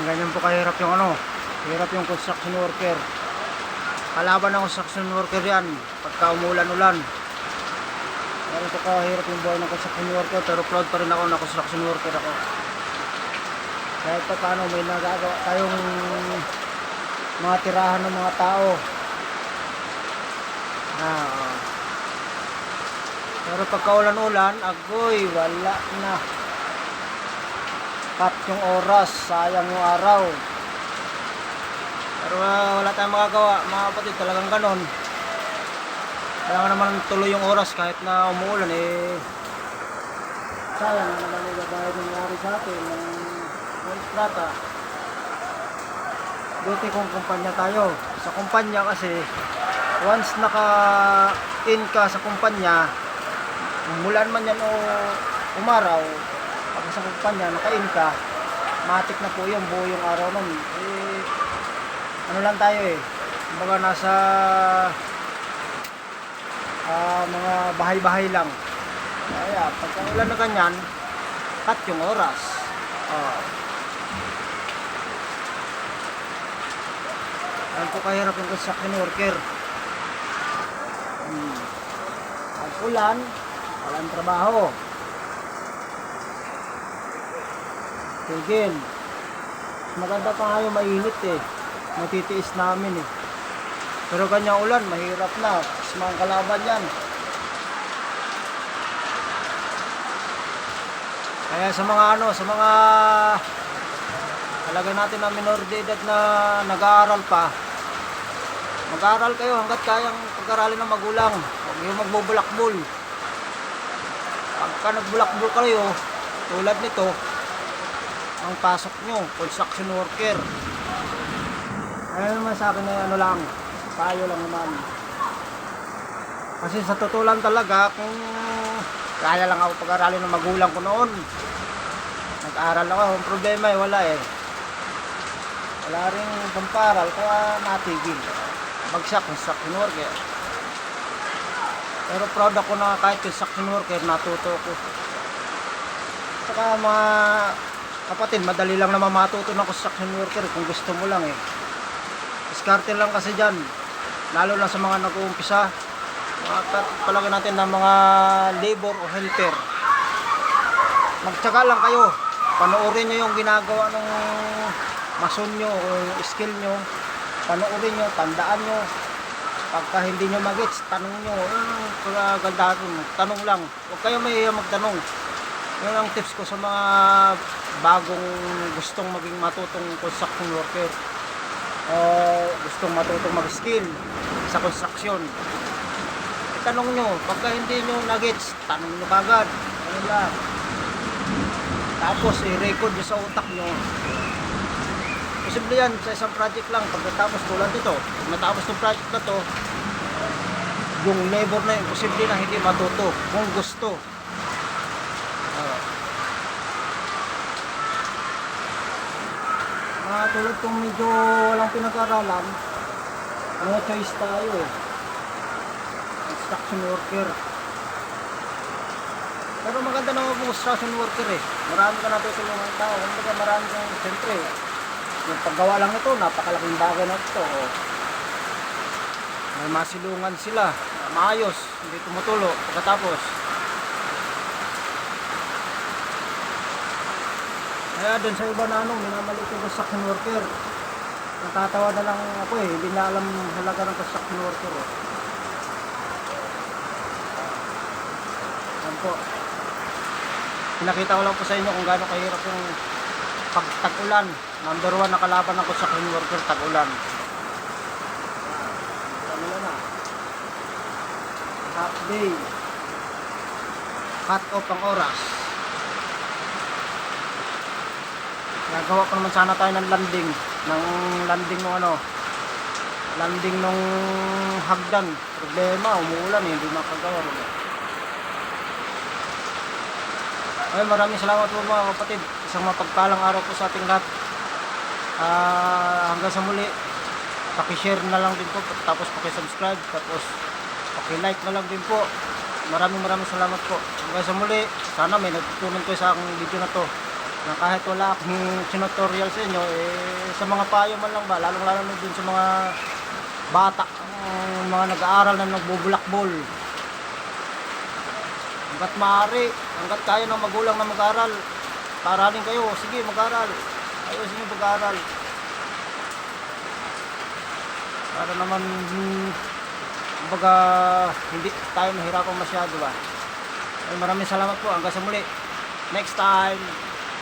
Ganyan po kahirap yung ano, hirap yung construction worker. Kalaban ng construction worker yan pagka umulan-ulan. Ganyan po kahirap yung buhay ng construction worker, pero proud pa rin ako na construction worker ako. Kahit pa paano may nagagawa tayong mga tirahan ng mga tao. Pero pagka ulan-ulan, agoy, wala na. Cut yung oras, sayang yung araw. Pero wala tayong magagawa, mga kapatid, talagang ganon. Kailangan naman tuloy yung oras kahit na umuulan sayang na naman yung babayad ng nangyari sa atin ng kontrata. Buti kung kumpanya tayo. Sa kumpanya kasi once naka-in ka sa kumpanya, umulan man yan o umaraw, pag sa kumpanya naka-in ka, matik na po yung buo yung araw nun. Ano lang tayo kumbaga nasa mga bahay-bahay lang. Kaya pagka ulan na ganyan, cut yung oras. Ayan po kahirap yung construction worker. Pag ulan, walang trabaho. Tigil. Maganda pa nga yung mainit matitiis namin Pero ganyang ulan, mahirap na. Mas mga kalaban yan. Kaya sa mga talaga natin na minor de edad na nag-aaral pa, mag-aaral kayo hanggat kayang pag-aralin ng magulang. Huwag yung magbubulakbul. Pagka nagbulakbul kayo, tulad nito, ang pasok nyo, construction worker. Ayun naman sa akin ano lang, payo lang naman. Kasi sa totoo lang talaga, kung kaya lang ako pag-aralin ng magulang ko noon, nag-aaral ako, ang problema wala wala rin pamparal, kaya natigil. Bagsak, construction worker. Pero proud ako na kahit construction worker, natuto ko. Saka mga kapatid, madali lang naman matuto ng construction worker kung gusto mo lang Diskarte lang kasi dyan, lalo na sa mga nag-uumpisa. Palagay natin ng mga labor o helper. Magtsaga lang kayo, panoorin nyo yung ginagawa ng mason nyo o yung skill nyo. Panoorin nyo, tandaan nyo. Pagka hindi nyo mag-gets, tanong nyo. Tanong lang, huwag kayo mahiya magtanong. Yun ang tips ko sa mga bagong gustong maging matutong construction worker o gustong matutong mag-skill sa construction. Tanong nyo, pagka hindi nyo nag-gets, tanong nyo kagad. Ano lang. Tapos i-record nyo sa utak nyo. Posible yan sa isang project lang. Pagkatapos tulad nito, pag natapos ng project na to, yung labor na yun, posible na hindi matuto kung gusto. Tulad kung medyo walang pinag-aralan, no choice tayo construction worker. Pero maganda naman po construction worker marami ka natutulungan ng tao. Marami kang, siyempre yung paggawa lang ito, napakalaking bagay na ito may masilungan sila, maayos, hindi tumutulo pagkatapos. Kaya dun sa iba na minamaliit yung construction worker, natatawa na lang ako hindi na alam halaga ng construction worker Yan po, pinakita ko lang po sa inyo kung gaano kahirap yung pag-tag-ulan. Number 1 na kalaban ng construction worker, tag-ulan. Half day, cut off ang oras. Nagawa pa naman sana tayo ng landing nung hagdan. Problema, umuulan hindi makagawa. Ay, maraming salamat po mga kapatid. Isang mapagpalang araw po sa ating lahat. Hanggang sa muli, paki-share na lang din po, tapos paki-subscribe, tapos paki-like na lang din po. Maraming salamat po. Hanggang sa muli, sana may natutunan ko sa aking video na to. na kahit wala akong tutorial sa inyo, eh, sa mga payo man lang ba, lalong-lalo na dun sa mga bata, mga nag-aaral na nagbubulakbol. Hanggat maaari, hanggat kaya ng magulang na mag-aral, paralin kayo, sige mag-aral. Ayusin yung pag-aaral. Para naman, kumbaga, hindi tayo mahirapan masyado ba. Ay, maraming salamat po, hanggang sa muli. Next time.